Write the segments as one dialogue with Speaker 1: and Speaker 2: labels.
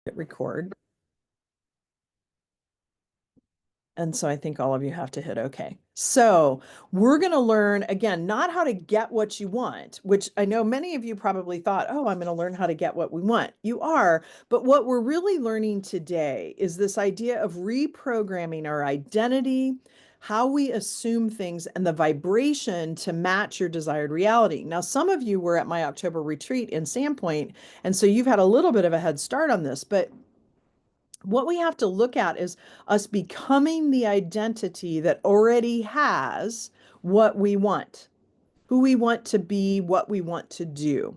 Speaker 1: Hit record. And so I think all of you have to hit OK. So we're going to learn, again, not how to get what you want, which I know many of you probably thought, oh, I'm going to learn how to get what we want. You are. But what we're really learning today is this idea of reprogramming our identity, how we assume things, and the vibration to match your desired reality. Now, some of you were at my October retreat in Sandpoint, and so you've had a little bit of a head start on this, but what we have to look at is us becoming the identity that already has what we want, who we want to be, what we want to do.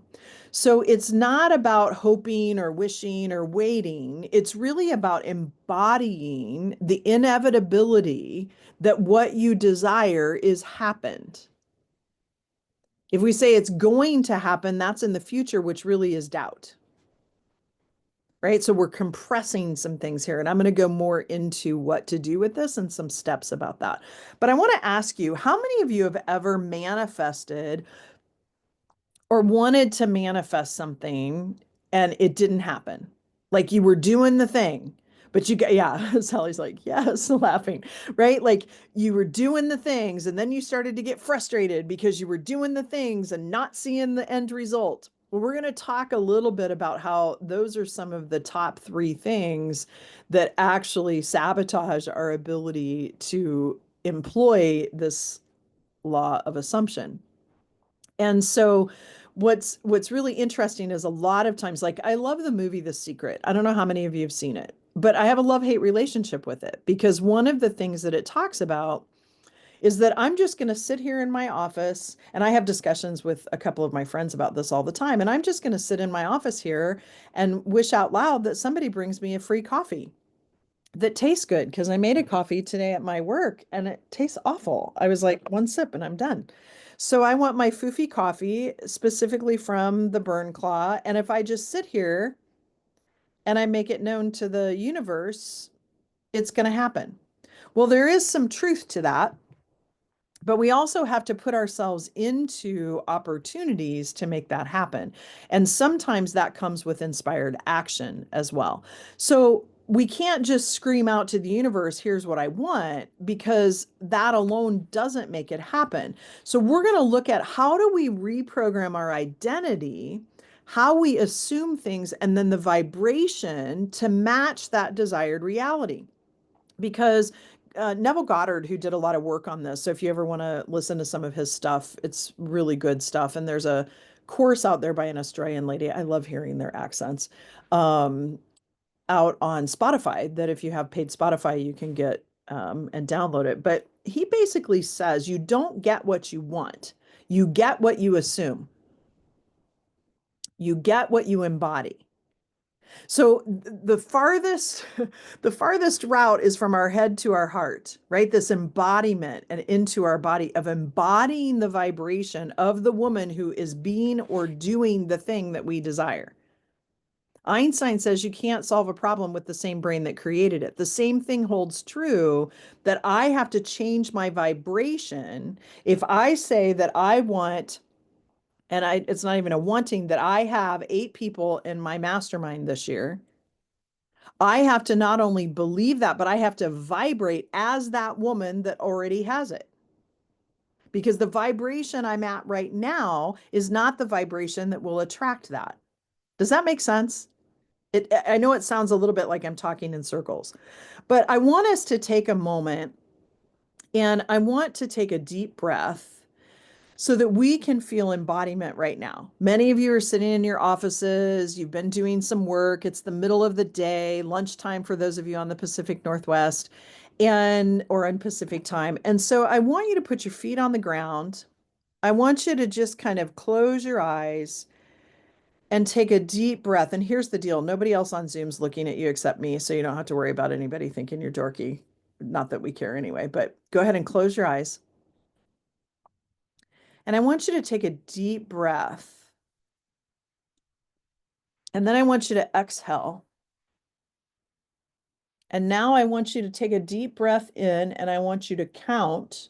Speaker 1: So it's not about hoping or wishing or waiting. It's really about embodying the inevitability that what you desire is happened. If we say it's going to happen, that's in the future, which really is doubt. Right? So we're compressing some things here, and I'm going to go more into what to do with this and some steps about that. But I want to ask you, how many of you have ever manifested or wanted to manifest something and it didn't happen? Like you were doing the thing, but you got, yeah, Sally's like, yes, laughing, right? Like you were doing the things and then you started to get frustrated because you were doing the things and not seeing the end result. Well, we're going to talk a little bit about how those are some of the top three things that actually sabotage our ability to employ this law of assumption. And so what's really interesting is a lot of times, like I love the movie The Secret. I don't know how many of you have seen it, but I have a love-hate relationship with it because one of the things that it talks about is that I'm just going to sit here in my office, and I have discussions with a couple of my friends about this all the time, and I'm just going to sit in my office here and wish out loud that somebody brings me a free coffee that tastes good because I made a coffee today at my work and it tastes awful. I was like, one sip and I'm done. So I want my foofy coffee specifically from the Burn Claw. And if I just sit here and I make it known to the universe, it's going to happen. Well, there is some truth to that. But we also have to put ourselves into opportunities to make that happen. And sometimes that comes with inspired action as well. So we can't just scream out to the universe, here's what I want, because that alone doesn't make it happen. So we're going to look at how do we reprogram our identity, how we assume things, and then the vibration to match that desired reality. Because Neville Goddard, who did a lot of work on this, so if you ever want to listen to some of his stuff, it's really good stuff. And there's a course out there by an Australian lady. I love hearing their accents. Out on Spotify that if you have paid Spotify, you can get and download it. But he basically says you don't get what you want, you get what you assume, you get what you embody. So the farthest the farthest route is from our head to our heart, right? This embodiment and into our body of embodying the vibration of the woman who is being or doing the thing that we desire. Einstein says you can't solve a problem with the same brain that created it. The same thing holds true that I have to change my vibration. If I say that I want, and it's not even a wanting, that I have 8 people in my mastermind this year, I have to not only believe that, but I have to vibrate as that woman that already has it. Because the vibration I'm at right now is not the vibration that will attract that. Does that make sense? I know it sounds a little bit like I'm talking in circles, but I want us to take a moment and I want to take a deep breath so that we can feel embodiment right now. Many of you are sitting in your offices, you've been doing some work, it's the middle of the day, lunchtime for those of you on the Pacific Northwest and or on Pacific time. And so I want you to put your feet on the ground. I want you to just kind of close your eyes and take a deep breath. And here's the deal. Nobody else on Zoom's looking at you except me, so you don't have to worry about anybody thinking you're dorky. Not that we care anyway, but go ahead and close your eyes. And I want you to take a deep breath. And then I want you to exhale. And now I want you to take a deep breath in and I want you to count.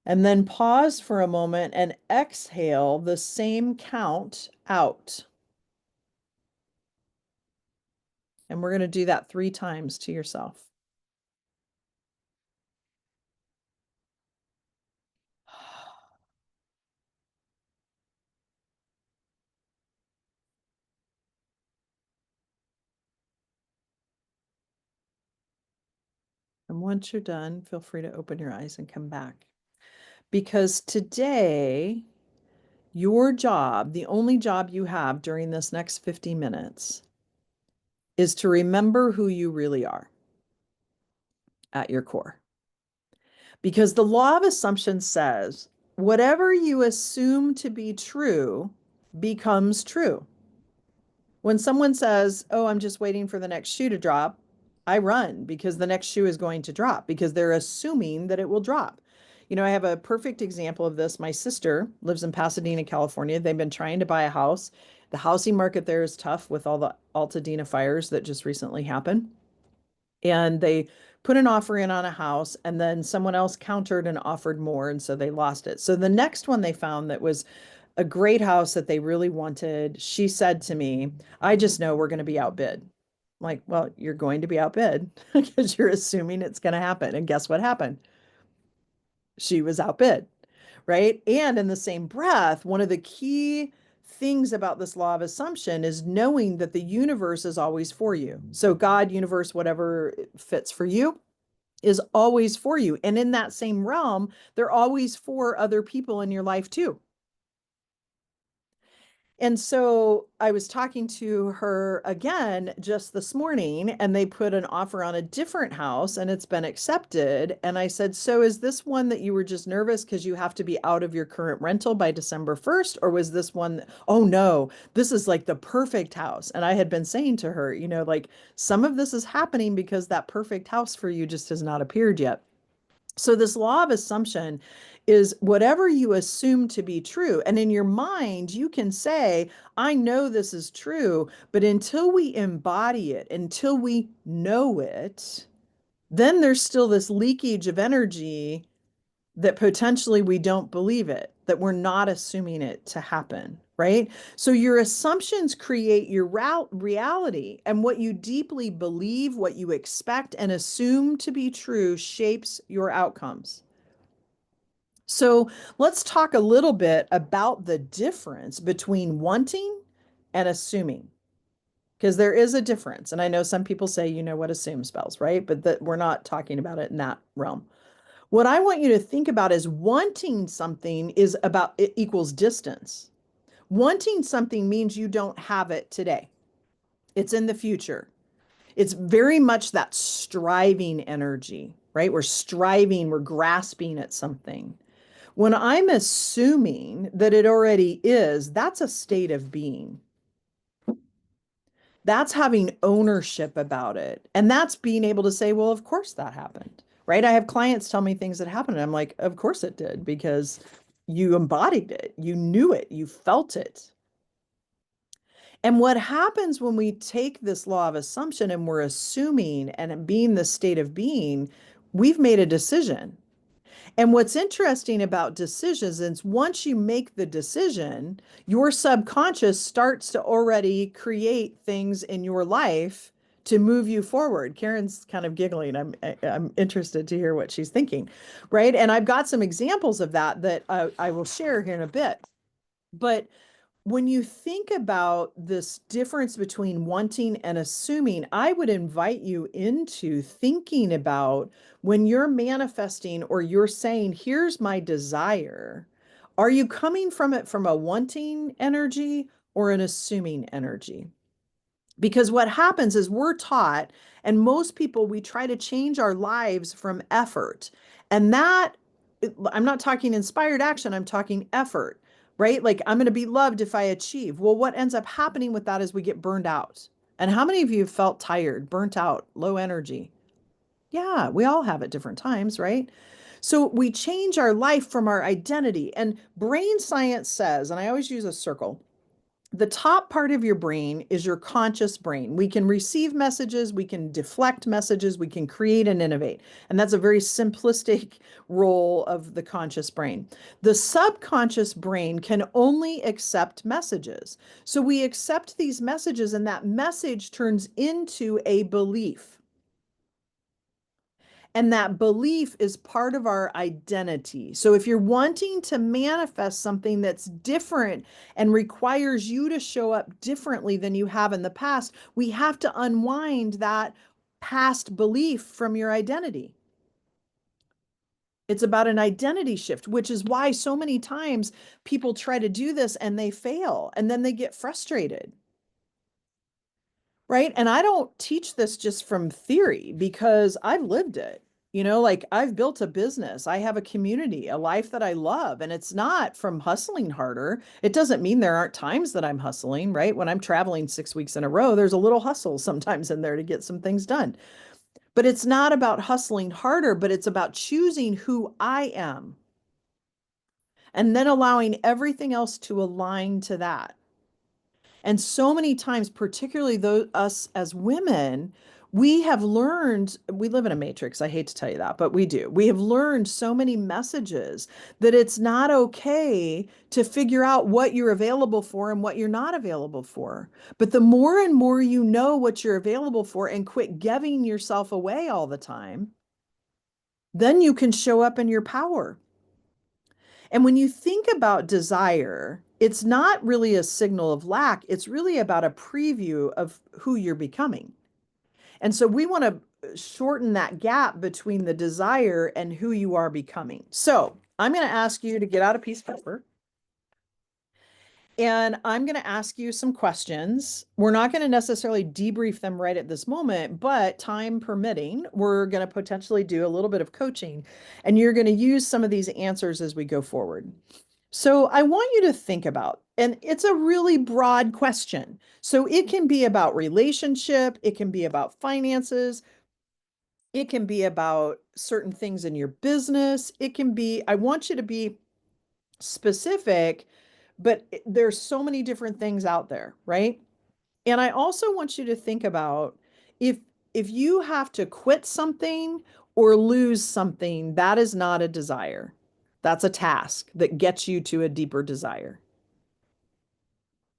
Speaker 1: And then pause for a moment and exhale the same count out. And we're going to do that 3 times to yourself. And once you're done, feel free to open your eyes and come back. Because today, your job, the only job you have during this next 50 minutes, is to remember who you really are at your core. Because the law of assumption says whatever you assume to be true becomes true. When someone says, "Oh, I'm just waiting for the next shoe to drop," I run because the next shoe is going to drop because they're assuming that it will drop. You know, I have a perfect example of this. My sister lives in Pasadena, California. They've been trying to buy a house. The housing market there is tough with all the Altadena fires that just recently happened. And they put an offer in on a house, and then someone else countered and offered more, and so they lost it. So the next one they found that was a great house that they really wanted, she said to me, "I just know we're going to be outbid." I'm like, well, you're going to be outbid because you're assuming it's going to happen. And guess what happened? She was outbid, right? And in the same breath, one of the key things about this law of assumption is knowing that the universe is always for you. So God, universe, whatever fits for you, is always for you. And in that same realm, they're always for other people in your life too. And so I was talking to her again just this morning, and they put an offer on a different house and it's been accepted. And I said, "So is this one that you were just nervous because you have to be out of your current rental by December 1st? Or was this one, oh no, this is like the perfect house?" And I had been saying to her, you know, like some of this is happening because that perfect house for you just has not appeared yet. So this law of assumption is whatever you assume to be true. And in your mind, you can say, "I know this is true," but until we embody it, until we know it, then there's still this leakage of energy that potentially we don't believe it, that we're not assuming it to happen, right? So your assumptions create your reality, and what you deeply believe, what you expect and assume to be true shapes your outcomes. So let's talk a little bit about the difference between wanting and assuming, because there is a difference. And I know some people say, you know what assume spells, right? But that we're not talking about it in that realm. What I want you to think about is wanting something is about it equals distance. Wanting something means you don't have it today. It's in the future. It's very much that striving energy, right? We're striving, we're grasping at something. When I'm assuming that it already is, that's a state of being. That's having ownership about it. And that's being able to say, well, of course that happened, right? I have clients tell me things that happened. And I'm like, of course it did, because you embodied it, you knew it, you felt it. And what happens when we take this law of assumption and we're assuming and being the state of being, we've made a decision. And what's interesting about decisions is once you make the decision, your subconscious starts to already create things in your life to move you forward. Karen's kind of giggling. I'm interested to hear what she's thinking, right? And I've got some examples of that that I will share here in a bit. But when you think about this difference between wanting and assuming, I would invite you into thinking about when you're manifesting or you're saying, "Here's my desire," are you coming from it from a wanting energy or an assuming energy? Because what happens is we're taught, and most people, we try to change our lives from effort. And that, I'm not talking inspired action, I'm talking effort, right? Like, I'm going to be loved if I achieve. Well, what ends up happening with that is we get burned out. And how many of you have felt tired, burnt out, low energy? Yeah, we all have at different times, right? So we change our life from our identity. And brain science says, and I always use a circle, The top part of your brain is your conscious brain. We can receive messages, we can deflect messages, we can create and innovate. And that's a very simplistic role of the conscious brain. The subconscious brain can only accept messages. So we accept these messages, and that message turns into a belief. And that belief is part of our identity. So if you're wanting to manifest something that's different and requires you to show up differently than you have in the past, we have to unwind that past belief from your identity. It's about an identity shift, which is why so many times people try to do this and they fail and then they get frustrated. Right. And I don't teach this just from theory because I've lived it. Like I've built a business, I have a community, a life that I love, and it's not from hustling harder. It doesn't mean there aren't times that I'm hustling, right? When I'm traveling 6 weeks in a row, there's a little hustle sometimes in there to get some things done. But it's not about hustling harder, but it's about choosing who I am and then allowing everything else to align to that. And so many times, particularly those us as women, we have learned, we live in a matrix. I hate to tell you that, but we do. We have learned so many messages that it's not okay to figure out what you're available for and what you're not available for. But the more and more you know what you're available for and quit giving yourself away all the time, then you can show up in your power. And when you think about desire, it's not really a signal of lack. It's really about a preview of who you're becoming. And so we want to shorten that gap between the desire and who you are becoming. So I'm going to ask you to get out a piece of paper. And I'm going to ask you some questions. We're not going to necessarily debrief them right at this moment, but time permitting, we're going to potentially do a little bit of coaching. And you're going to use some of these answers as we go forward. So I want you to think about, and it's a really broad question. So it can be about relationship, it can be about finances, it can be about certain things in your business. It can be, I want you to be specific, but there's so many different things out there, right? And I also want you to think about if if you have to quit something or lose something, that is not a desire. That's a task that gets you to a deeper desire,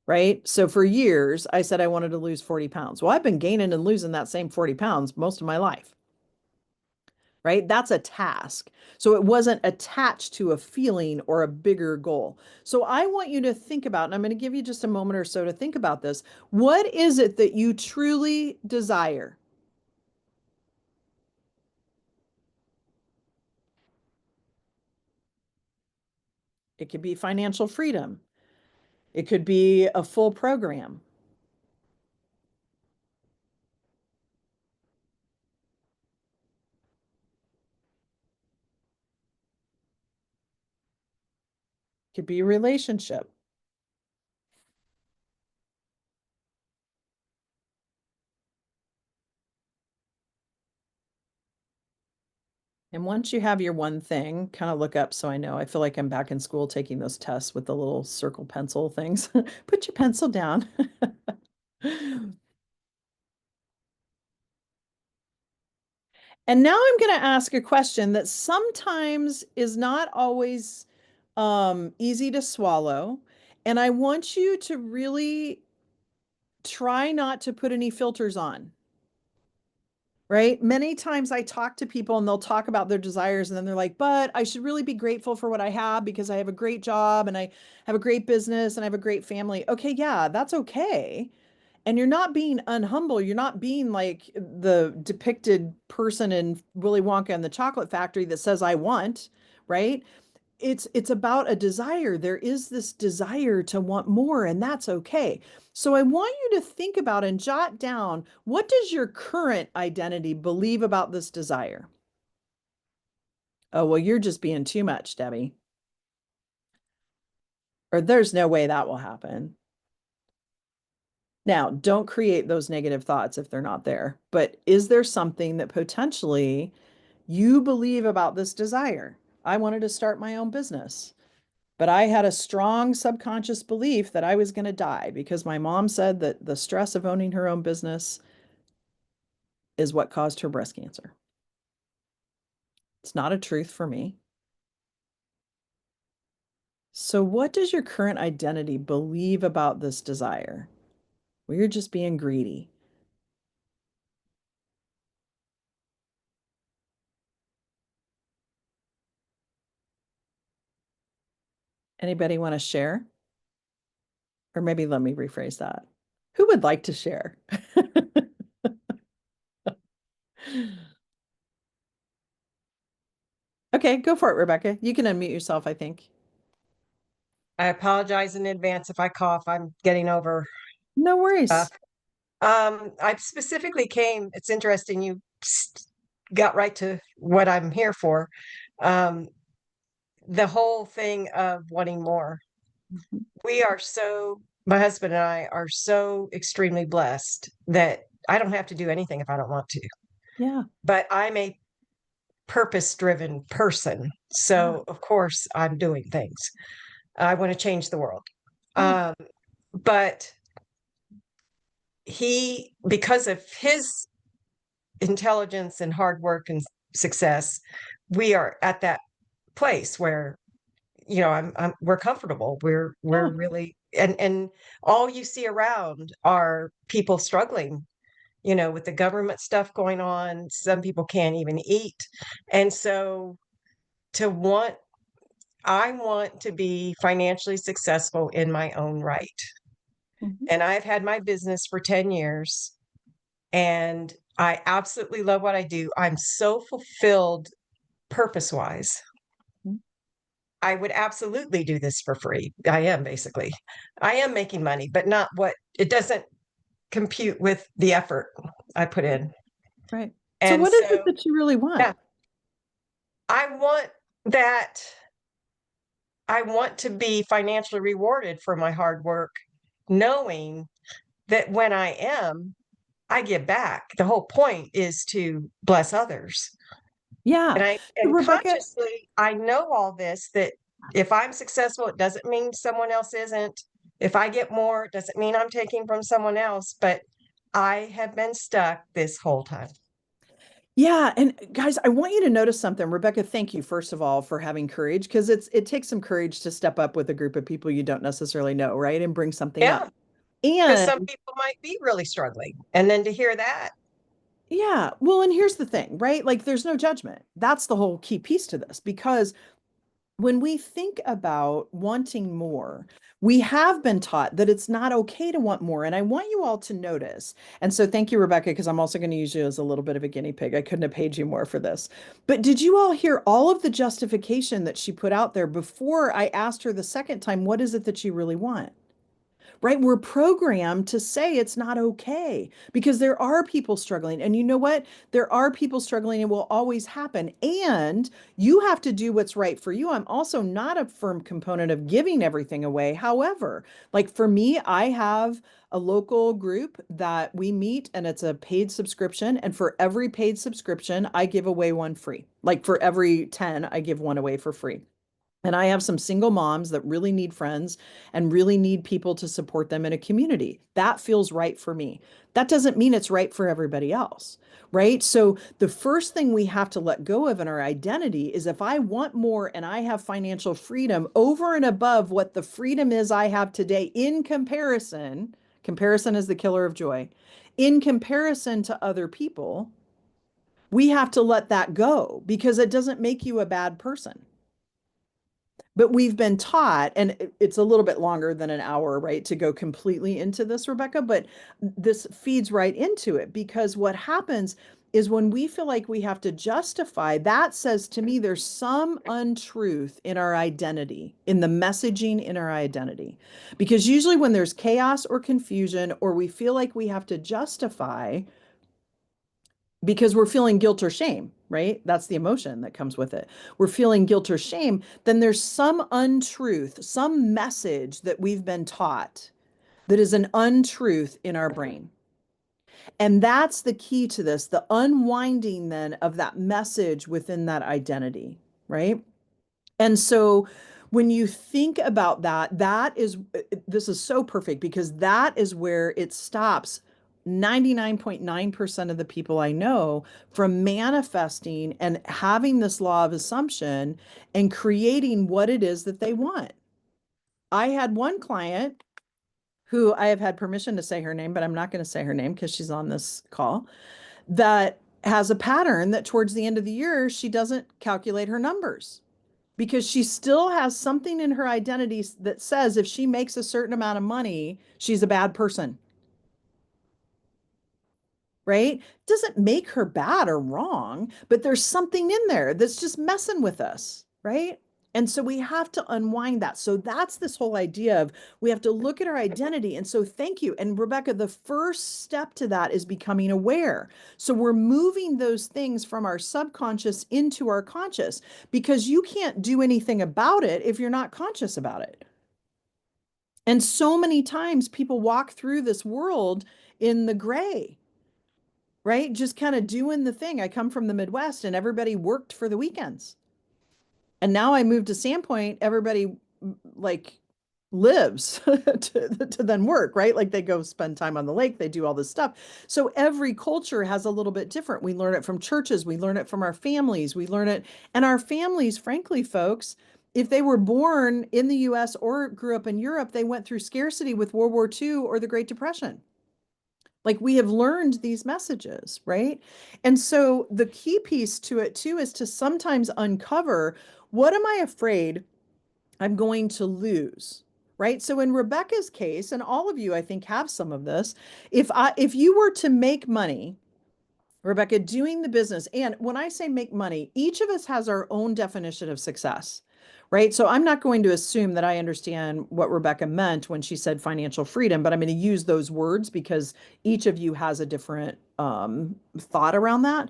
Speaker 1: right? So for years, I said I wanted to lose 40 pounds. Well, I've been gaining and losing that same 40 pounds most of my life, right? That's a task. So it wasn't attached to a feeling or a bigger goal. So I want you to think about, and I'm going to give you just a moment or so to think about this. What is it that you truly desire? It could be financial freedom. It could be a full program. It could be a relationship. And once you have your one thing, kind of look up so I know. I feel like I'm back in school taking those tests with the little circle pencil things. Put your pencil down. And now I'm going to ask a question that sometimes is not always easy to swallow. And I want you to really try not to put any filters on. Right? Many times I talk to people and they'll talk about their desires and then they're like, but I should really be grateful for what I have because I have a great job and I have a great business and I have a great family. Okay, yeah, that's okay. And you're not being unhumble. You're not being like the depicted person in Willy Wonka and the Chocolate Factory that says, I want, right? It's about a desire. There is this desire to want more, and that's okay. So I want you to think about and jot down, what does your current identity believe about this desire? Oh, well, you're just being too much, Debbie. Or there's no way that will happen. Now, don't create those negative thoughts if they're not there. But is there something that potentially you believe about this desire? I wanted to start my own business. But I had a strong subconscious belief that I was going to die because my mom said that the stress of owning her own business is what caused her breast cancer. It's not a truth for me. So, what does your current identity believe about this desire? Well, you're just being greedy. Anybody want to share? Or maybe let me rephrase that. Who would like to share? Okay, go for it, Rebecca. You can unmute yourself, I think.
Speaker 2: I apologize in advance if I cough. I'm getting over
Speaker 1: No
Speaker 2: stuff.
Speaker 1: worries.
Speaker 2: I specifically came, it's interesting, you got right to what I'm here for. Um, the whole thing of wanting more. We are so, my husband and I are so extremely blessed that I don't have to do anything if I don't want to.
Speaker 1: Yeah,
Speaker 2: But I'm a purpose-driven person.
Speaker 1: yeah,
Speaker 2: So, of course, I'm doing things. I want to change the world.
Speaker 1: yeah.
Speaker 2: Um, but because of his intelligence and hard work and success, we are at that place where, we're comfortable. We're
Speaker 1: Yeah.
Speaker 2: really, and all you see around are people struggling, with the government stuff going on. Some people can't even eat. And so to want, I want to be financially successful in my own right.
Speaker 1: Mhm.
Speaker 2: And I've had my business for 10 years and I absolutely love what I do. I'm so fulfilled purpose wise.
Speaker 1: Mhm.
Speaker 2: I would absolutely do this for free. I am basically. I am making money, but not what it doesn't compute with the effort I put in.
Speaker 1: Right. So
Speaker 2: And
Speaker 1: what is it
Speaker 2: so,
Speaker 1: that you really want?
Speaker 2: yeah, I want that. I want to be financially rewarded for my hard work, knowing that when I am, I give back. The whole point is to bless others.
Speaker 1: Yeah. So
Speaker 2: And
Speaker 1: Rebecca,
Speaker 2: consciously, I know all this, that if I'm successful, it doesn't mean someone else isn't. If I get more, it doesn't mean I'm taking from someone else, but I have been stuck this whole time.
Speaker 1: yeah, and guys, I want you to notice something. Rebecca, thank you first of all for having courage because it takes some courage to step up with a group of people you don't necessarily know, right? And bring something up.
Speaker 2: Yeah, because
Speaker 1: And
Speaker 2: some people might be really struggling. And then to hear that,
Speaker 1: yeah, well, and here's the thing, right? Like there's no judgment. That's the whole key piece to this because when we think about wanting more, we have been taught that it's not okay to want more. And I want you all to notice. And so thank you, Rebecca, because I'm also going to use you as a little bit of a guinea pig. I couldn't have paid you more for this. But did you all hear all of the justification that she put out there before I asked her the second time, what is it that you really want? Right? We're programmed to say it's not okay because there are people struggling. And you know what? There are people struggling and will always happen. And you have to do what's right for you. I'm also not a firm component of giving everything away. However, like for me, I have a local group that we meet and it's a paid subscription. And for every paid subscription, I give away one free. Like for every 10, I give one away for free. And I have some single moms that really need friends and really need people to support them in a community. That feels right for me. That doesn't mean it's right for everybody else, right? So the first thing we have to let go of in our identity is if I want more and I have financial freedom over and above what the freedom is I have today in comparison, comparison is the killer of joy, in comparison to other people, we have to let that go because it doesn't make you a bad person. But we've been taught, and it's a little bit longer than an hour, right, to go completely into this, Rebecca, but this feeds right into it because what happens is when we feel like we have to justify, that says to me there's some untruth in our identity, in the messaging in our identity. Because usually when there's chaos or confusion, or we feel like we have to justify, because we're feeling guilt or shame, right? That's the emotion that comes with it. We're feeling guilt or shame, then there's some untruth, some message that we've been taught that is an untruth in our brain. And that's the key to this, the unwinding then of that message within that identity, right? And so when you think about that, this is so perfect because that is where it stops 99.9% of the people I know from manifesting and having this law of assumption and creating what it is that they want. I had one client who I have had permission to say her name, but I'm not going to say her name because she's on this call, that has a pattern that towards the end of the year, she doesn't calculate her numbers because she still has something in her identity that says if she makes a certain amount of money, she's a bad person, right? Doesn't make her bad or wrong, but there's something in there that's just messing with us, right? And so we have to unwind that. So that's this whole idea of we have to look at our identity. And so thank you. And Rebecca, the first step to that is becoming aware. So we're moving those things from our subconscious into our conscious because you can't do anything about it if you're not conscious about it. And so many times people walk through this world in the gray, right? Just kind of doing the thing. I come from the Midwest and everybody worked for the weekends. And now I moved to Sandpoint, everybody like lives to then work, right? Like they go spend time on the lake, they do all this stuff. So every culture has a little bit different. We learn it from churches, we learn it from our families, we learn it. And our families, frankly, folks, if they were born in the US or grew up in Europe, they went through scarcity with World War II or the Great Depression. Like we have learned these messages, right? And so the key piece to it too is to sometimes uncover what am I afraid I'm going to lose, right? So in Rebecca's case, and all of you I think have some of this, if you were to make money, Rebecca, doing the business, and when I say make money, each of us has our own definition of success, right? So I'm not going to assume that I understand what Rebecca meant when she said financial freedom, but I'm going to use those words because each of you has a different thought around that.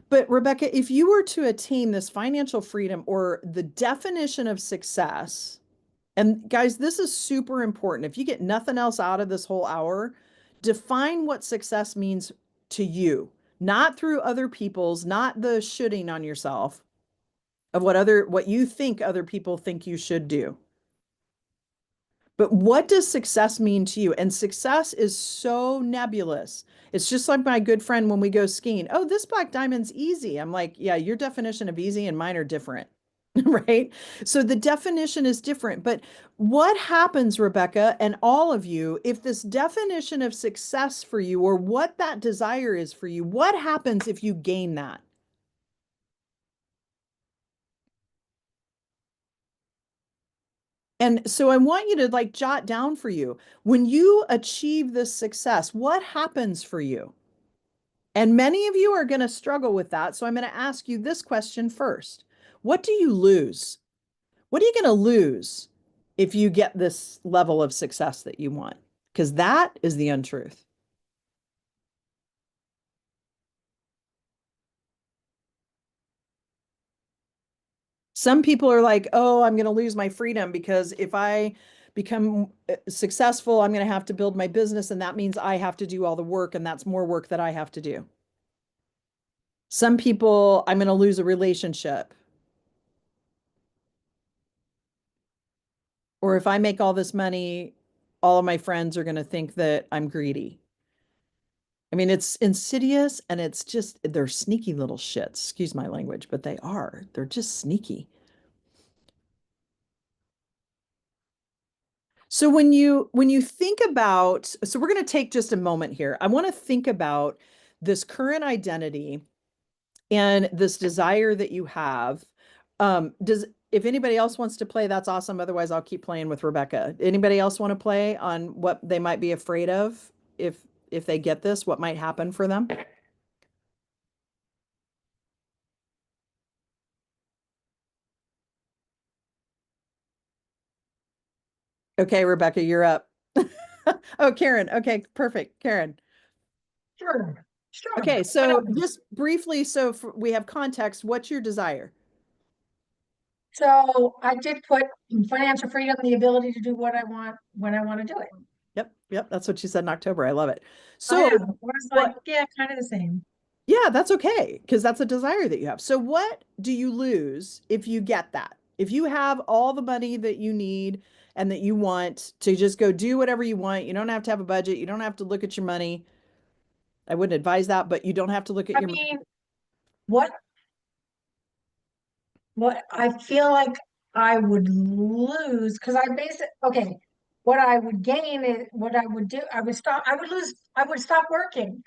Speaker 1: But Rebecca, if you were to attain this financial freedom or the definition of success, and guys, this is super important. If you get nothing else out of this whole hour, define what success means to you, not through other people's, not the shooting on yourself of what you think other people think you should do. But what does success mean to you? And success is so nebulous. It's just like my good friend when we go skiing. Oh, this black diamond's easy. I'm like, yeah, your definition of easy and mine are different. Right? So the definition is different. But what happens, Rebecca, and all of you, if this definition of success for you or what that desire is for you, what happens if you gain that? And so I want you to like jot down for you when you achieve this success, what happens for you? And many of you are going to struggle with that. So I'm going to ask you this question first. What do you lose? What are you going to lose if you get this level of success that you want? Because that is the untruth. Some people are like, oh, I'm going to lose my freedom because if I become successful, I'm going to have to build my business. And that means I have to do all the work. And that's more work that I have to do. Some people, I'm going to lose a relationship. Or if I make all this money, all of my friends are going to think that I'm greedy. I mean, it's insidious and it's just, they're sneaky little shits. Excuse my language, but they are. They're just sneaky. So when you think about, so we're going to take just a moment here. I want to think about this current identity and this desire that you have. Does if anybody else wants to play, that's awesome. Otherwise, I'll keep playing with Rebecca. Anybody else want to play on what they might be afraid of if they get this, what might happen for them? Okay, Rebecca, you're up. Oh, Karen. Okay, perfect. Karen.
Speaker 2: Sure, sure.
Speaker 1: Okay, so just briefly, so we have context, what's your desire?
Speaker 3: So I did put financial freedom, the ability to do what I want when I want to do it.
Speaker 1: Yep, yep, that's what you said in October. I love it.
Speaker 3: I
Speaker 1: So
Speaker 3: know. I was like,
Speaker 1: what,
Speaker 3: yeah, kind of the same.
Speaker 1: yeah, that's okay, because that's a desire that you have. So what do you lose if you get that? If you have all the money that you need and that you want to just go do whatever you want, you don't have to have a budget. You don't have to look at your money. I wouldn't advise that, but you don't have to look at
Speaker 3: I
Speaker 1: your money.
Speaker 3: mean, what I feel like I would lose because okay, what I would gain is what I would do, I would stop working.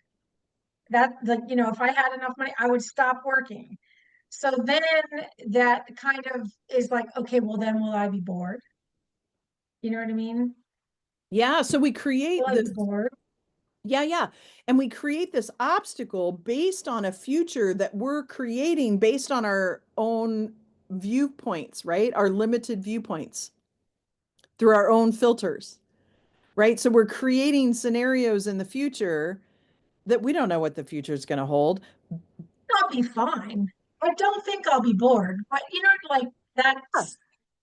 Speaker 3: That like, if I had enough money, I would stop working. So then that kind of is like, okay, well then will I be bored? You know what I mean?
Speaker 1: Yeah, so we
Speaker 3: Will
Speaker 1: create
Speaker 3: I be
Speaker 1: this.
Speaker 3: bored?
Speaker 1: Yeah, yeah. And we create this obstacle based on a future that we're creating based on our own viewpoints, right? Our limited viewpoints through our own filters, right? So we're creating scenarios in the future that we don't know what the future is going to hold.
Speaker 3: I'll be fine. I don't think I'll be bored, but like
Speaker 1: Yeah,
Speaker 3: that's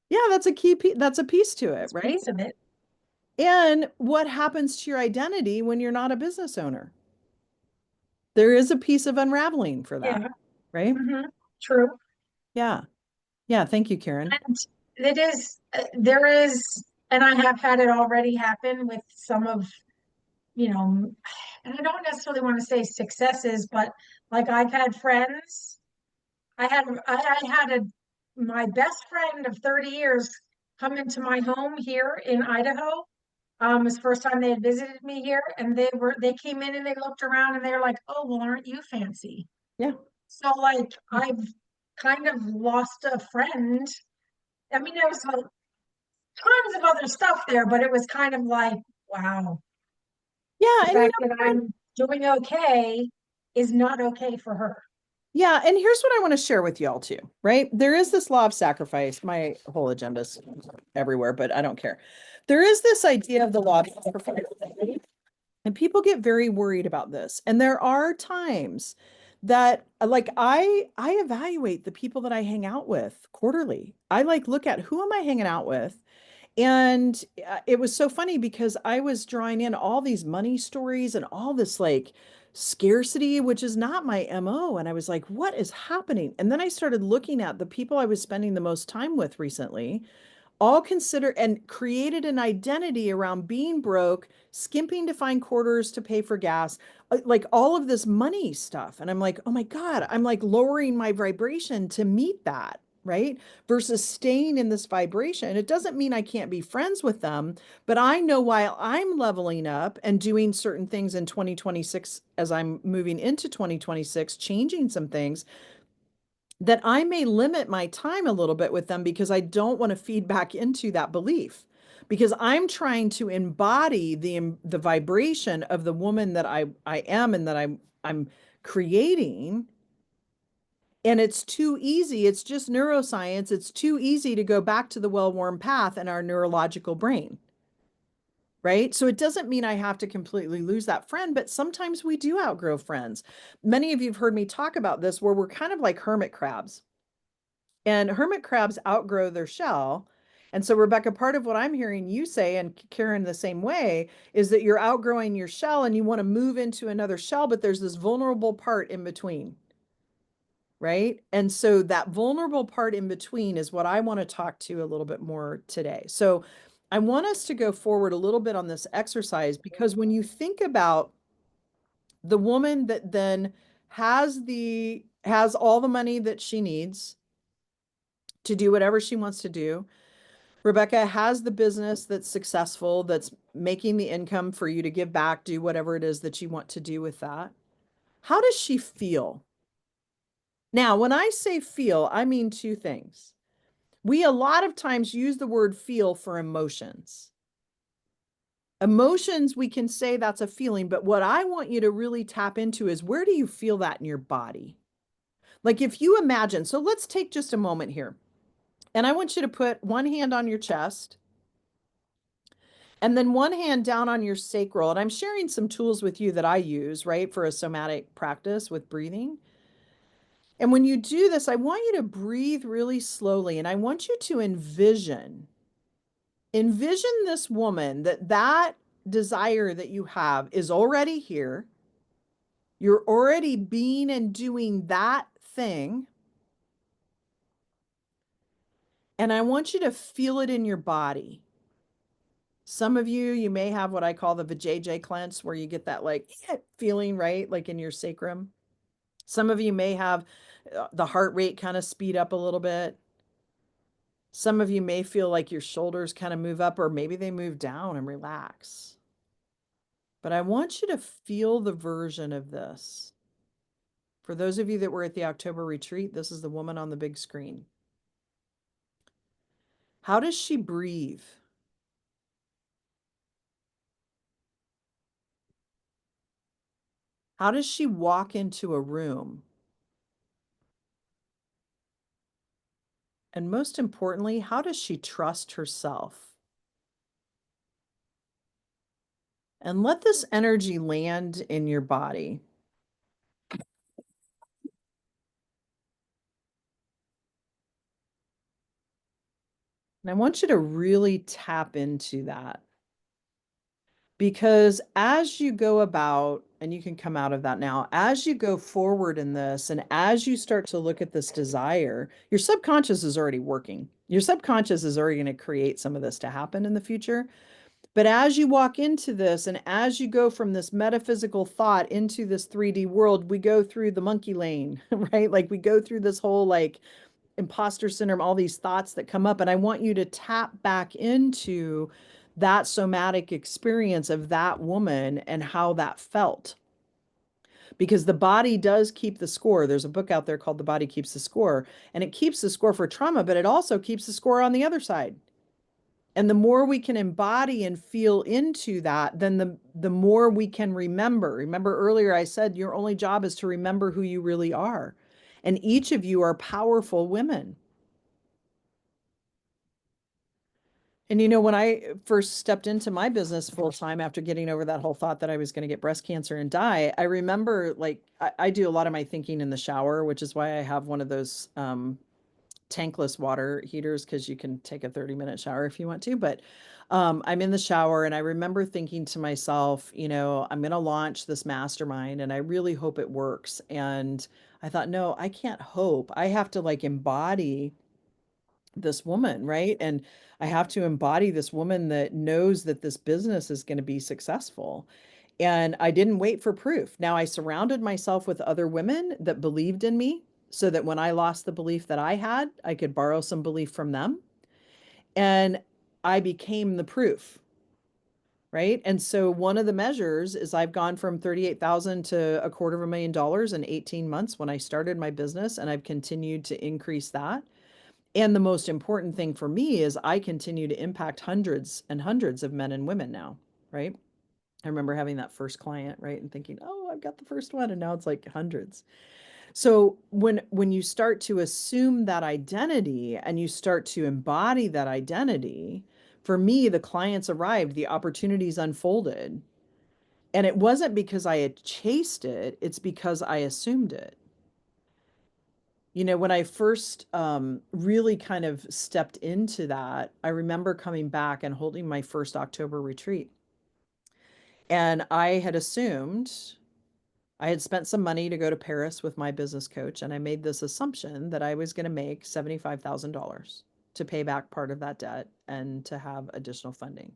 Speaker 1: yeah, that's a key piece, that's a piece to it,
Speaker 3: that's a
Speaker 1: right?
Speaker 3: piece of it.
Speaker 1: And what happens to your identity when you're not a business owner? There is a piece of unraveling for that,
Speaker 3: Yeah.
Speaker 1: right?
Speaker 3: True.
Speaker 1: Yeah. Yeah. Thank you, Karen.
Speaker 3: And it is, there is, and I have had it already happen with some of, and I don't necessarily want to say successes, but like I've had friends, I had my best friend of 30 years come into my home here in Idaho. It was the first time they had visited me here, and they came in and they looked around and they were like, "Oh, well, aren't you fancy?"
Speaker 1: Yeah.
Speaker 3: So like I've kind of lost a friend. I mean, there was tons of other stuff there, but it was kind of like, wow,
Speaker 1: Yeah.
Speaker 3: the
Speaker 1: And you
Speaker 3: fact
Speaker 1: know,
Speaker 3: that
Speaker 1: Karen,
Speaker 3: I'm doing okay is not okay for her.
Speaker 1: yeah. And here's what I want to share with y'all too, right? There is this law of sacrifice. My whole agenda's everywhere, but I don't care. There is this idea of the law of sacrifice. And people get very worried about this. And there are times that like I evaluate the people that I hang out with quarterly. I like look at who am I hanging out with? And it was so funny because I was drawing in all these money stories and all this like scarcity, which is not my MO. And I was like, what is happening? And then I started looking at the people I was spending the most time with recently, all consider and created an identity around being broke, skimping to find quarters to pay for gas, like all of this money stuff. And I'm like, oh my God, I'm like lowering my vibration to meet that, right? Versus staying in this vibration. It doesn't mean I can't be friends with them, but I know while I'm leveling up and doing certain things in 2026, as I'm moving into 2026, changing some things, that I may limit my time a little bit with them because I don't want to feed back into that belief because I'm trying to embody the vibration of the woman that I am and that I'm creating. And it's too easy. It's just neuroscience. It's too easy to go back to the well-worn path in our neurological brain. Right. So it doesn't mean I have to completely lose that friend, but sometimes we do outgrow friends. Many of you have heard me talk about this where we're kind of like hermit crabs. And hermit crabs outgrow their shell. And so, Rebecca, part of what I'm hearing you say, and Karen the same way, is that you're outgrowing your shell and you want to move into another shell, but there's this vulnerable part in between, right? And so, that vulnerable part in between is what I want to talk to a little bit more today. So, I want us to go forward a little bit on this exercise because when you think about the woman that then has all the money that she needs to do whatever she wants to do. Rebecca has the business that's successful, that's making the income for you to give back, do whatever it is that you want to do with that. How does she feel? Now, when I say feel, I mean two things. We a lot of times use the word feel for emotions. Emotions, we can say that's a feeling, but what I want you to really tap into is where do you feel that in your body? Like if you imagine, so let's take just a moment here. And I want you to put one hand on your chest and then one hand down on your sacral. And I'm sharing some tools with you that I use, right, for a somatic practice with breathing. And when you do this, I want you to breathe really slowly. And I want you to envision this woman that desire that you have is already here. You're already being and doing that thing. And I want you to feel it in your body. Some of you, you may have what I call the vajayjay clench, where you get that like feeling, right? Like in your sacrum. Some of you may have the heart rate kind of speed up a little bit. Some of you may feel like your shoulders kind of move up, or maybe they move down and relax. But I want you to feel the version of this. For those of you that were at the October retreat, this is the woman on the big screen. How does she breathe? How does she walk into a room? And most importantly, how does she trust herself? And let this energy land in your body. And I want you to really tap into that. Because as you go about, and you can come out of that now, as you go forward in this, and as you start to look at this desire, your subconscious is already working. Your subconscious is already going to create some of this to happen in the future. But as you walk into this, and as you go from this metaphysical thought into this 3D world, we go through the monkey lane, right? Like we go through this whole like imposter syndrome, all these thoughts that come up. And I want you to tap back into that somatic experience of that woman and how that felt. Because the body does keep the score. There's a book out there called The Body Keeps the Score, and it keeps the score for trauma, but it also keeps the score on the other side. And the more we can embody and feel into that, then the more we can remember. Remember earlier I said your only job is to remember who you really are. And each of you are powerful women. And you know, when I first stepped into my business full time after getting over that whole thought that I was going to get breast cancer and die, I remember like I do a lot of my thinking in the shower, which is why I have one of those tankless water heaters, because you can take a 30-minute shower if you want to. But I'm in the shower and I remember thinking to myself, you know, I'm going to launch this mastermind and I really hope it works. And I thought, no, I can't hope. I have to like embody this woman, right? And I have to embody this woman that knows that this business is going to be successful. And I didn't wait for proof. Now I surrounded myself with other women that believed in me so that when I lost the belief that I had, I could borrow some belief from them. And I became the proof, right? And so one of the measures is I've gone from 38,000 to $250,000 in 18 months when I started my business, and I've continued to increase that. And the most important thing for me is I continue to impact hundreds and hundreds of men and women now, right? I remember having that first client, right? And thinking, oh, I've got the first one. And now it's like hundreds. So when you start to assume that identity and you start to embody that identity, for me, the clients arrived, the opportunities unfolded. And it wasn't because I had chased it, it's because I assumed it. You know, when I first really kind of stepped into that, I remember coming back and holding my first October retreat. And I had assumed I had spent some money to go to Paris with my business coach, and I made this assumption that I was going to make $75,000 to pay back part of that debt and to have additional funding.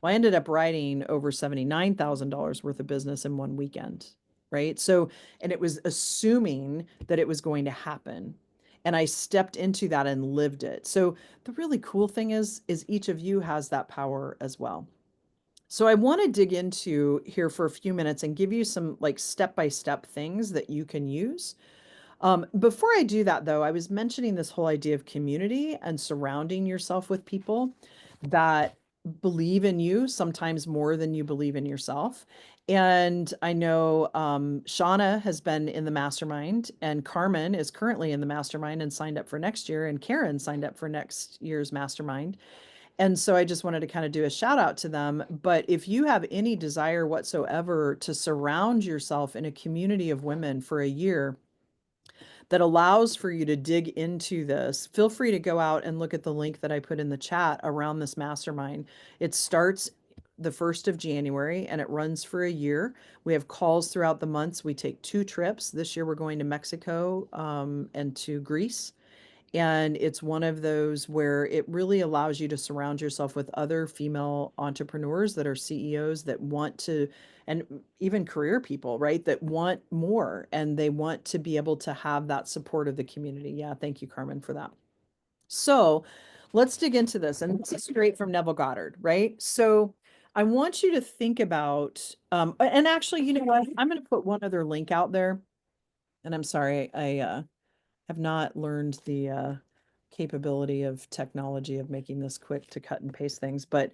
Speaker 1: Well, I ended up writing over $79,000 worth of business in one weekend, right? So, and it was assuming that it was going to happen. And I stepped into that and lived it. So the really cool thing is each of you has that power as well. So I want to dig into here for a few minutes and give you some like step-by-step things that you can use. Before I do that, though, I was mentioning this whole idea of community and surrounding yourself with people that believe in you sometimes more than you believe in yourself. And I know Shauna has been in the mastermind, and Carmen is currently in the mastermind and signed up for next year, and Karen signed up for next year's mastermind. And so I just wanted to kind of do a shout out to them. But if you have any desire whatsoever to surround yourself in a community of women for a year, that allows for you to dig into this, feel free to go out and look at the link that I put in the chat around this mastermind. It starts the 1st of January and it runs for a year. We have calls throughout the months. We take 2 trips. This year we're going to Mexico and to Greece. And it's one of those where it really allows you to surround yourself with other female entrepreneurs that are CEOs that want to, and even career people, right? That want more and they want to be able to have that support of the community. Yeah, thank you, Carmen, for that. So let's dig into this. And this is straight from Neville Goddard, right? So I want you to think about, and actually, you know what? I'm going to put one other link out there. And I'm sorry, I have not learned the capability of technology of making this quick to cut and paste things. But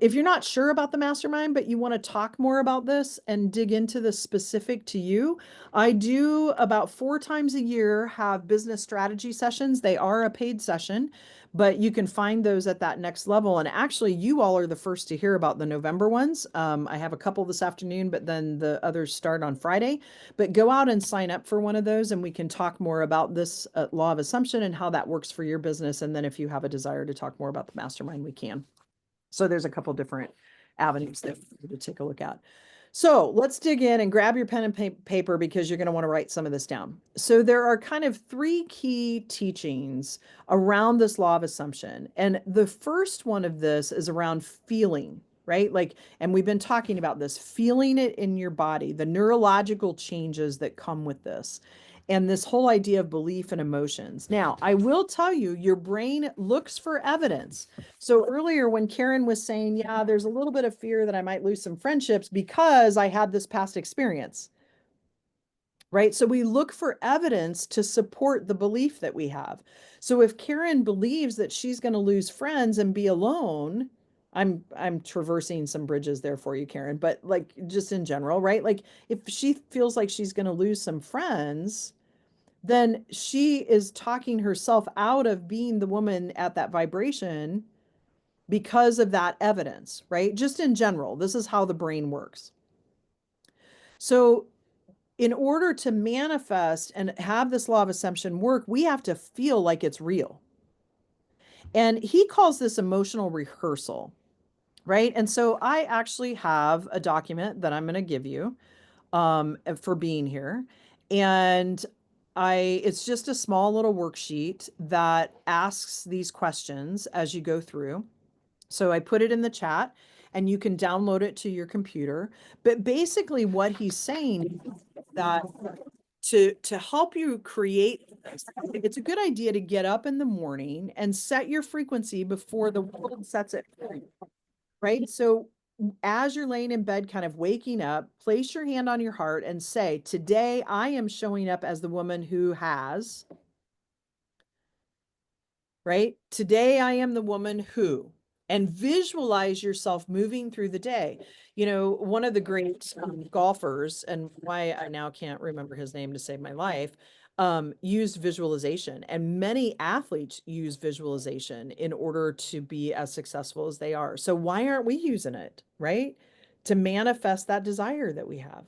Speaker 1: if you're not sure about the mastermind, but you want to talk more about this and dig into this specific to you, I do about 4 times a year have business strategy sessions. They are a paid session, but you can find those at that next level. And actually, you all are the first to hear about the November ones. I have a couple this afternoon, but then the others start on Friday. But go out and sign up for one of those, and we can talk more about this law of assumption and how that works for your business. And then if you have a desire to talk more about the mastermind, we can. So there's a couple different avenues there for you to take a look at. So let's dig in and grab your pen and paper because you're going to want to write some of this down. So there are kind of 3 key teachings around this law of assumption. And the first one of this is around feeling, right? Like, and we've been talking about this, feeling it in your body, the neurological changes that come with this. And this whole idea of belief and emotions. Now, I will tell you, your brain looks for evidence. So earlier when Karen was saying, yeah, there's a little bit of fear that I might lose some friendships because I had this past experience, right? So we look for evidence to support the belief that we have. So if Karen believes that she's going to lose friends and be alone, I'm traversing some bridges there for you, Karen, but like just in general, right? Like if she feels like she's going to lose some friends, then she is talking herself out of being the woman at that vibration because of that evidence, right? Just in general, this is how the brain works. So in order to manifest and have this law of assumption work, we have to feel like it's real. And he calls this emotional rehearsal, right? And so I actually have a document that I'm going to give you for being here. And it's just a small little worksheet that asks these questions as you go through. So I put it in the chat and you can download it to your computer. But basically what he's saying that to help you create this, it's a good idea to get up in the morning and set your frequency before the world sets it for you, right? So as you're laying in bed, kind of waking up, place your hand on your heart and say, today I am showing up as the woman who has, right? Today I am the woman who, and visualize yourself moving through the day. You know, one of the great golfers, and why I now can't remember his name to save my life, used visualization, and many athletes use visualization in order to be as successful as they are. So why aren't we using it, right? To manifest that desire that we have.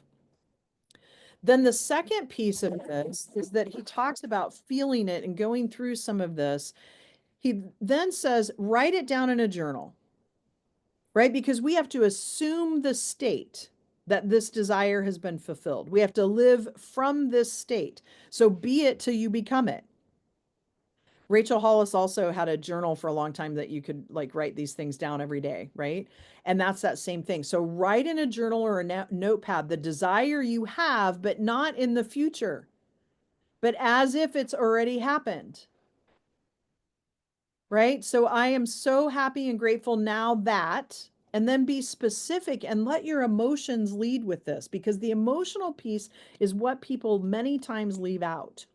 Speaker 1: Then the second piece of this is that he talks about feeling it and going through some of this. He then says, write it down in a journal, right? Because we have to assume the state that this desire has been fulfilled. We have to live from this state. So be it till you become it. Rachel Hollis also had a journal for a long time that you could like write these things down every day, right? And that's that same thing. So write in a journal or a notepad the desire you have, but not in the future, but as if it's already happened. Right? So I am so happy and grateful now that, and then be specific and let your emotions lead with this, because the emotional piece is what people many times leave out.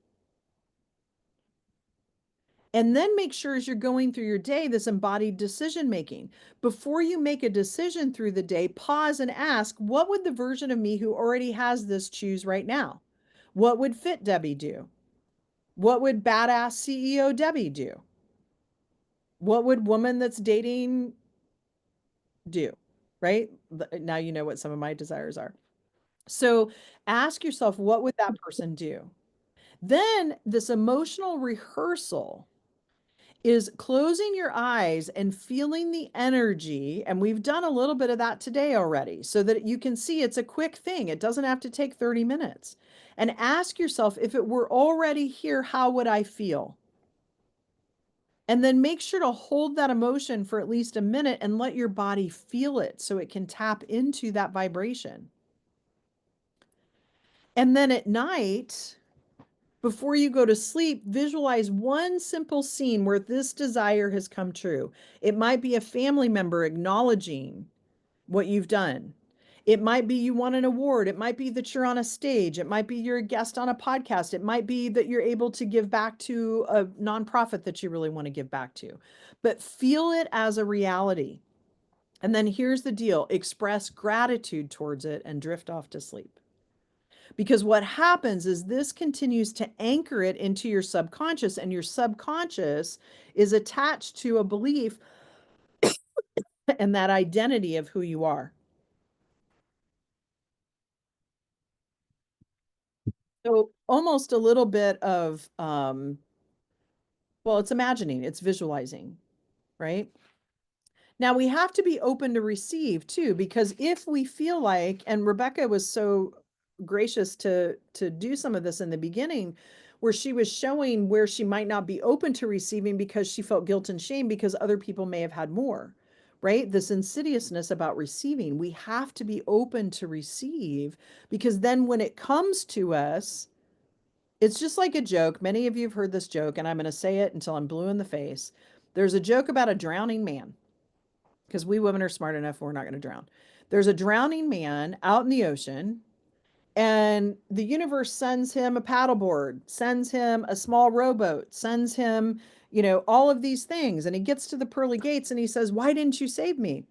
Speaker 1: And then make sure as you're going through your day, this embodied decision making. Before you make a decision through the day, pause and ask, what would the version of me who already has this choose right now? What would fit Debbie do? What would badass CEO Debbie do? What would woman that's dating do, right? Now you know what some of my desires are. So ask yourself, what would that person do? Then this emotional rehearsal is closing your eyes and feeling the energy. And we've done a little bit of that today already so that you can see it's a quick thing. It doesn't have to take 30 minutes. And ask yourself, if it were already here, how would I feel? And then make sure to hold that emotion for at least a minute and let your body feel it so it can tap into that vibration. And then at night, before you go to sleep, visualize one simple scene where this desire has come true. It might be a family member acknowledging what you've done. It might be you won an award. It might be that you're on a stage. It might be you're a guest on a podcast. It might be that you're able to give back to a nonprofit that you really want to give back to. But feel it as a reality. And then here's the deal, express gratitude towards it and drift off to sleep. Because what happens is this continues to anchor it into your subconscious, and your subconscious is attached to a belief and that identity of who you are. So almost a little bit of, well, it's imagining, it's visualizing, right? Now we have to be open to receive too, because if we feel like, and Rebecca was so gracious to do some of this in the beginning, where she was showing where she might not be open to receiving because she felt guilt and shame because other people may have had more, right? This insidiousness about receiving. We have to be open to receive, because then when it comes to us, it's just like a joke. Many of you have heard this joke, and I'm going to say it until I'm blue in the face. There's a joke about a drowning man, because we women are smart enough, we're not going to drown. There's a drowning man out in the ocean, and the universe sends him a paddleboard, sends him a small rowboat, sends him, all of these things. And he gets to the pearly gates and he says, "Why didn't you save me?"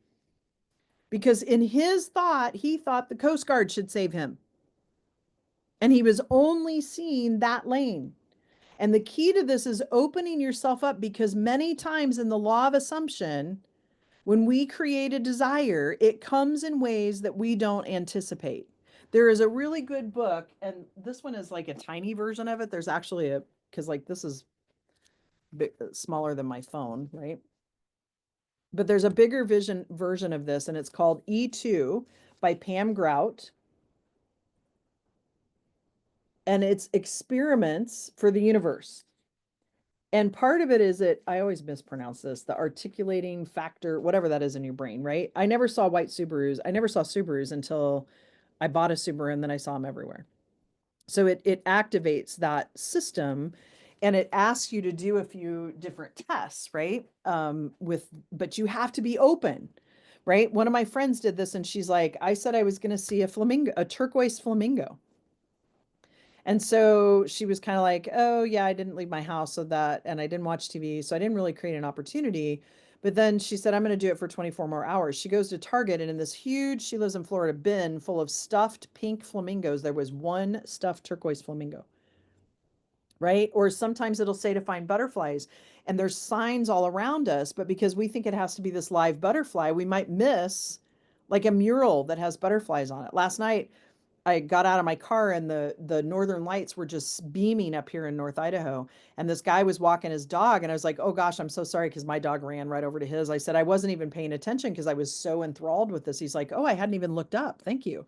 Speaker 1: Because in his thought, he thought the Coast Guard should save him. And he was only seeing that lane. And the key to this is opening yourself up, because many times in the law of assumption, when we create a desire, it comes in ways that we don't anticipate. There is a really good book, and this one is like a tiny version of it. There's actually because like this is smaller than my phone, right? But there's a bigger version of this, and it's called E2 by Pam Grout. And it's experiments for the universe. And part of it is I always mispronounce this, the articulating factor, whatever that is in your brain, right? I never saw white Subarus. I never saw Subarus until I bought a Subaru, and then I saw them everywhere. So it activates that system, and it asks you to do a few different tests, right? But you have to be open, right? One of my friends did this, and she's like, I said I was going to see a turquoise flamingo. And so she was kind of like, oh yeah, I didn't leave my house, and I didn't watch TV, so I didn't really create an opportunity. But then she said, I'm going to do it for 24 more hours. She goes to Target, and in this huge, she lives in Florida, bin full of stuffed pink flamingos, there was one stuffed turquoise flamingo, right? Or sometimes it'll say to find butterflies, and there's signs all around us, but because we think it has to be this live butterfly, we might miss like a mural that has butterflies on it. Last night, I got out of my car, and the northern lights were just beaming up here in North Idaho. And this guy was walking his dog, and I was like, oh gosh, I'm so sorry, because my dog ran right over to his. I said I wasn't even paying attention because I was so enthralled with this. He's like, oh, I hadn't even looked up. Thank you.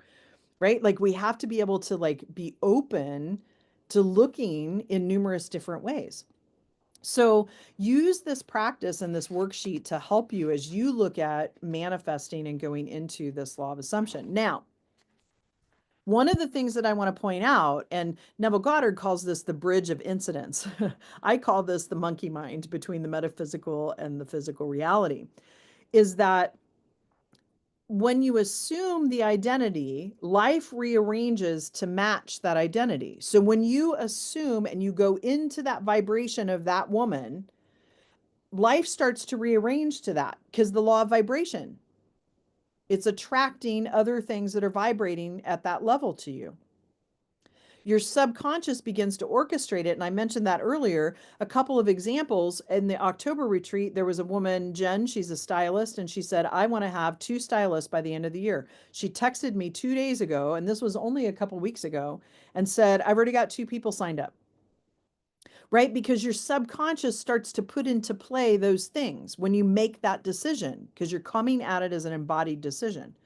Speaker 1: Right? Like we have to be able to like be open to looking in numerous different ways. So use this practice and this worksheet to help you as you look at manifesting and going into this law of assumption. Now, one of the things that I want to point out, and Neville Goddard calls this the bridge of incidents. I call this the monkey mind between the metaphysical and the physical reality, is that when you assume the identity, life rearranges to match that identity. So when you assume and you go into that vibration of that woman, life starts to rearrange to that, because the law of vibration, it's attracting other things that are vibrating at that level to you. Your subconscious begins to orchestrate it. And I mentioned that earlier. A couple of examples in the October retreat, there was a woman, Jen, she's a stylist, and she said, I want to have 2 stylists by the end of the year. She texted me 2 days ago, and this was only a couple weeks ago, and said, I've already got 2 people signed up. Right? Because your subconscious starts to put into play those things when you make that decision, because you're coming at it as an embodied decision.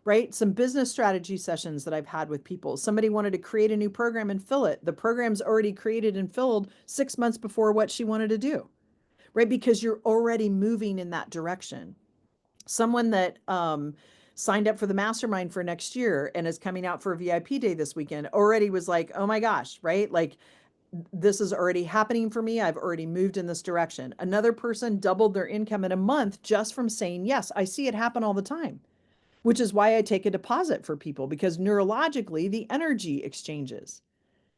Speaker 1: Right? Some business strategy sessions that I've had with people. Somebody wanted to create a new program and fill it. The program's already created and filled 6 months before what she wanted to do. right? Because you're already moving in that direction. Someone that signed up for the mastermind for next year and is coming out for a VIP day this weekend already was like, oh my gosh, right? Like, this is already happening for me. I've already moved in this direction. Another person doubled their income in a month just from saying yes. I see it happen all the time, which is why I take a deposit for people, because neurologically the energy exchanges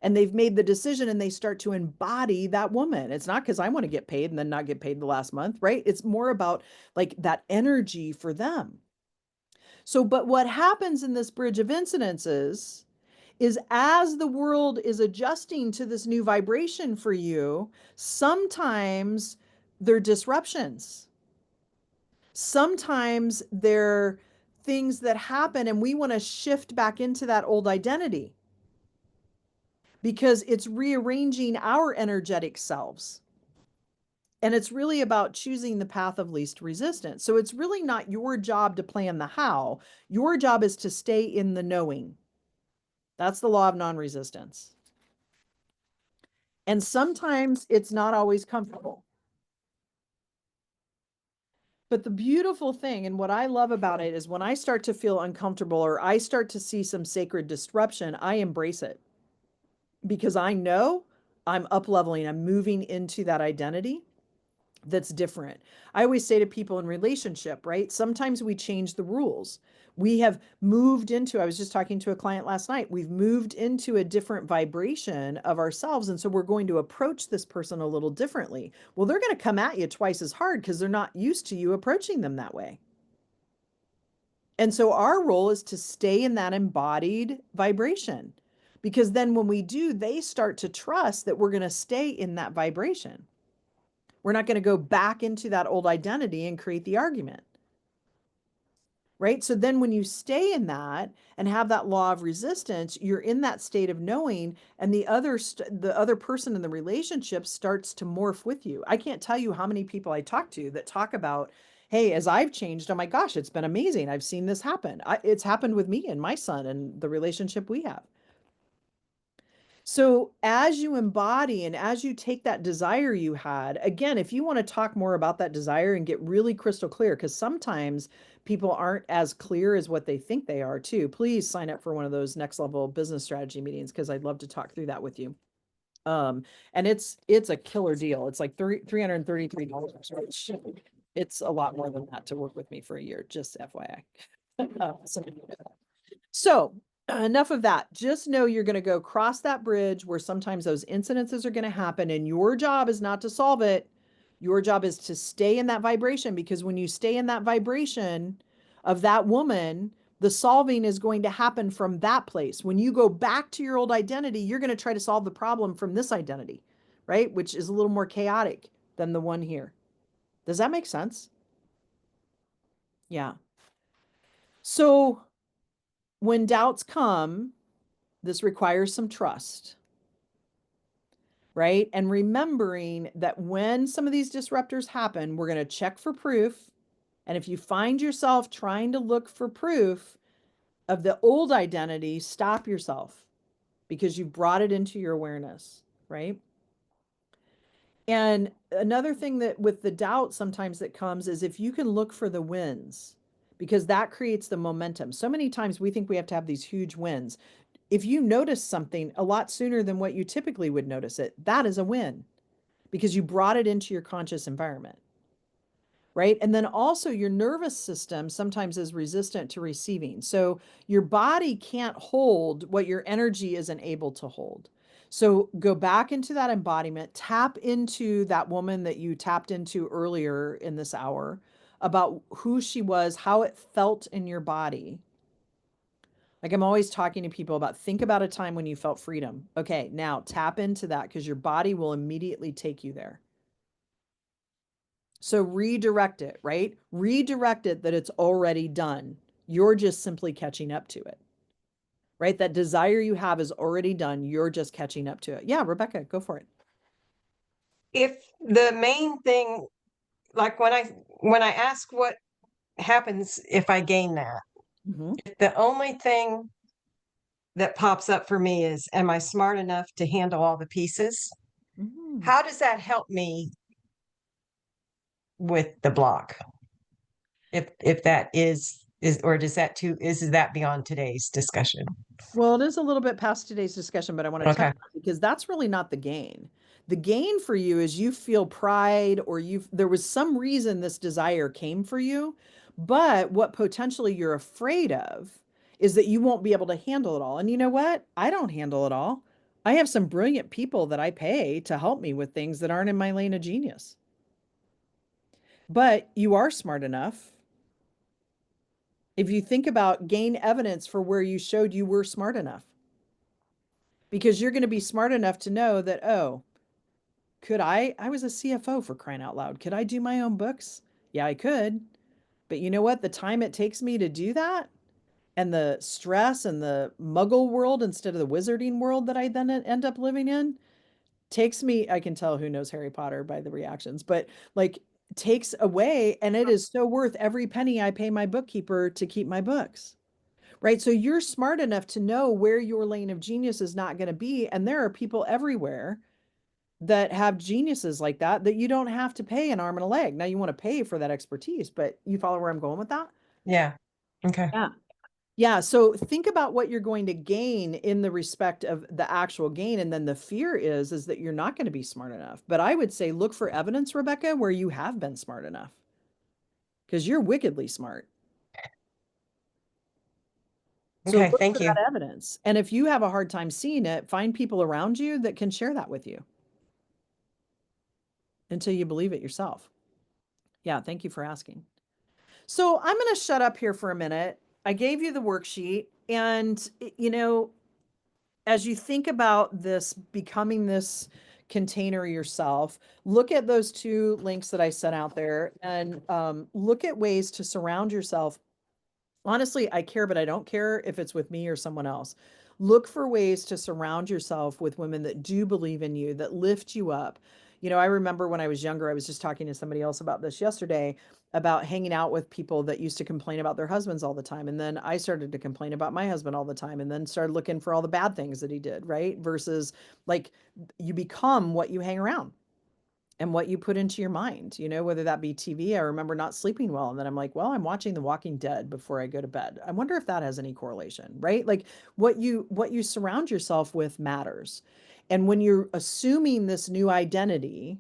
Speaker 1: and they've made the decision and they start to embody that woman. It's not because I want to get paid and then not get paid the last month, right? It's more about like that energy for them. So, but what happens in this bridge of incidences is as the world is adjusting to this new vibration for you, sometimes there are disruptions. Sometimes there are things that happen and we want to shift back into that old identity because it's rearranging our energetic selves. And it's really about choosing the path of least resistance. So it's really not your job to plan the how. Your job is to stay in the knowing. That's the law of non-resistance. And sometimes it's not always comfortable. But the beautiful thing, and what I love about it, is when I start to feel uncomfortable or I start to see some sacred disruption, I embrace it because I know I'm up leveling, I'm moving into that identity that's different. I always say to people in relationship, right? Sometimes we change the rules. We have moved into, I was just talking to a client last night, we've moved into a different vibration of ourselves. And so we're going to approach this person a little differently. Well, they're going to come at you twice as hard because they're not used to you approaching them that way. And so our role is to stay in that embodied vibration because then when we do, they start to trust that we're going to stay in that vibration. We're not going to go back into that old identity and create the argument. Right? So then when you stay in that and have that law of resistance, you're in that state of knowing, and the other person in the relationship starts to morph with you. I can't tell you how many people I talk to that talk about, hey, as I've changed, oh my gosh, it's been amazing. I've seen this happen. It's happened with me and my son and the relationship we have. So as you embody and as you take that desire you had, again, if you want to talk more about that desire and get really crystal clear, because sometimes people aren't as clear as what they think they are too, please sign up for one of those next level business strategy meetings because I'd love to talk through that with you. And it's a killer deal. It's like $333, right? It's a lot more than that to work with me for a year, just FYI. So enough of that. Just know you're going to go cross that bridge where sometimes those incidences are going to happen, and your job is not to solve it. Your job is to stay in that vibration, because when you stay in that vibration of that woman, the solving is going to happen from that place. When you go back to your old identity, you're going to try to solve the problem from this identity, right? Which is a little more chaotic than the one here. Does that make sense? Yeah. So when doubts come, this requires some trust, right? And remembering that when some of these disruptors happen, we're going to check for proof. And if you find yourself trying to look for proof of the old identity, stop yourself because you brought it into your awareness, right? And another thing that with the doubt sometimes that comes is if you can look for the wins, because that creates the momentum. So many times we think we have to have these huge wins. If you notice something a lot sooner than what you typically would notice it, that is a win because you brought it into your conscious environment, right? And then also your nervous system sometimes is resistant to receiving. So your body can't hold what your energy isn't able to hold. So go back into that embodiment, tap into that woman that you tapped into earlier in this hour about who she was, how it felt in your body. Like I'm always talking to people about, think about a time when you felt freedom. Okay, now tap into that because your body will immediately take you there. So redirect it, right? Redirect it that it's already done. You're just simply catching up to it, right? That desire you have is already done. You're just catching up to it. Yeah, Rebecca, go for it.
Speaker 2: If the main thing, like when I ask what happens if I gain that,
Speaker 1: Mhm.
Speaker 2: the only thing that pops up for me is, am I smart enough to handle all the pieces?
Speaker 1: Mhm.
Speaker 2: How does that help me with the block. If that is or does that too is that beyond today's discussion?
Speaker 1: Well, it is a little bit past today's discussion, but I want to touch
Speaker 2: Okay.
Speaker 1: on it because that's really not the gain. The gain for you is you feel pride or there was some reason this desire came for you, but what potentially you're afraid of is that you won't be able to handle it all. And you know what? I don't handle it all. I have some brilliant people that I pay to help me with things that aren't in my lane of genius. But you are smart enough. If you think about gain evidence for where you showed you were smart enough, because you're going to be smart enough to know that, oh, I was a CFO for crying out loud. Could I do my own books? Yeah, I could. But you know what? The time it takes me to do that and the stress and the muggle world instead of the wizarding world that I then end up living in takes me, I can tell who knows Harry Potter by the reactions, but like takes away, and it is so worth every penny I pay my bookkeeper to keep my books. Right. So you're smart enough to know where your lane of genius is not going to be. And there are people everywhere that have geniuses like that you don't have to pay an arm and a leg. Now you want to pay for that expertise, but you follow where I'm going with that?
Speaker 2: Yeah. Okay.
Speaker 1: Yeah. Yeah. So think about what you're going to gain in the respect of the actual gain. And then the fear is that you're not going to be smart enough. But I would say look for evidence, Rebecca, where you have been smart enough because you're wickedly smart. So
Speaker 2: Okay.
Speaker 1: look for
Speaker 2: Thank you.
Speaker 1: that evidence. And if you have a hard time seeing it, find people around you that can share that with you until you believe it yourself. Yeah, thank you for asking. So I'm going to shut up here for a minute. I gave you the worksheet. And, as you think about this, becoming this container yourself, look at those two links that I sent out there and look at ways to surround yourself. Honestly, I care, but I don't care if it's with me or someone else. Look for ways to surround yourself with women that do believe in you, that lift you up. I remember when I was younger, I was just talking to somebody else about this yesterday about hanging out with people that used to complain about their husbands all the time. And then I started to complain about my husband all the time and then started looking for all the bad things that he did, right? Versus like you become what you hang around and what you put into your mind, whether that be TV. I remember not sleeping well. And then I'm like, well, I'm watching The Walking Dead before I go to bed. I wonder if that has any correlation, right? Like what you surround yourself with matters. And when you're assuming this new identity,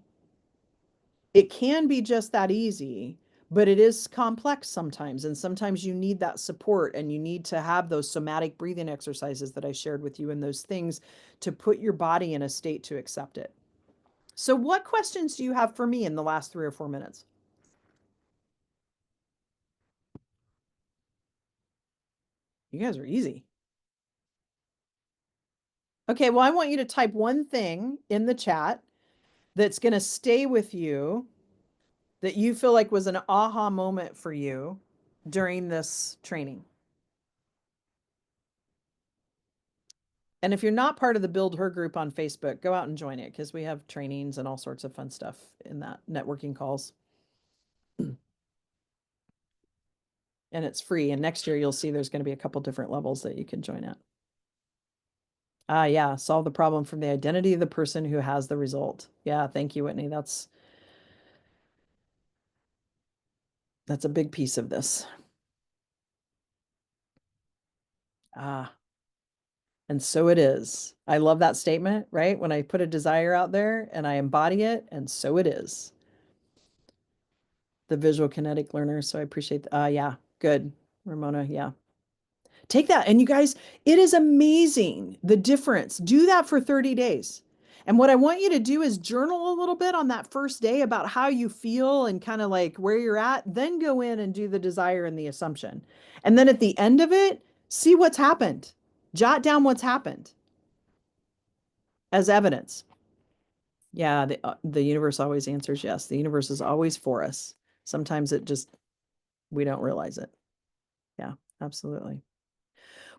Speaker 1: it can be just that easy, but it is complex sometimes. And sometimes you need that support and you need to have those somatic breathing exercises that I shared with you and those things to put your body in a state to accept it. So what questions do you have for me in the last 3 or 4 minutes? You guys are easy. Okay, well, I want you to type one thing in the chat that's going to stay with you that you feel like was an aha moment for you during this training. And if you're not part of the Build Her group on Facebook, go out and join it because we have trainings and all sorts of fun stuff in that, networking calls. And it's free. And next year you'll see there's going to be a couple different levels that you can join at. Yeah, solve the problem from the identity of the person who has the result. Yeah, thank you, Whitney. That's a big piece of this. And so it is. I love that statement, right? When I put a desire out there and I embody it, and so it is. The visual kinetic learner. So I appreciate yeah, good. Ramona, yeah. Take that. And you guys, it is amazing the difference. Do that for 30 days. And what I want you to do is journal a little bit on that first day about how you feel and kind of like where you're at, then go in and do the desire and the assumption. And then at the end of it, see what's happened. Jot down what's happened as evidence. Yeah, the universe always answers yes. The universe is always for us. Sometimes we don't realize it. Yeah, absolutely.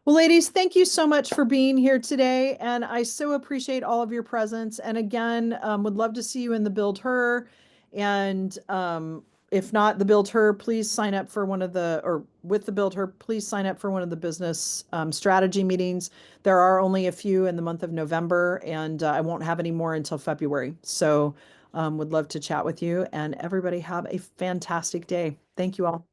Speaker 1: Well, ladies, thank you so much for being here today. And I so appreciate all of your presence. And again, would love to see you in the Build Her. And if not the Build Her, please sign up for with the Build Her, please sign up for one of the business strategy meetings. There are only a few in the month of November, and I won't have any more until February. So Would love to chat with you, and everybody have a fantastic day. Thank you all.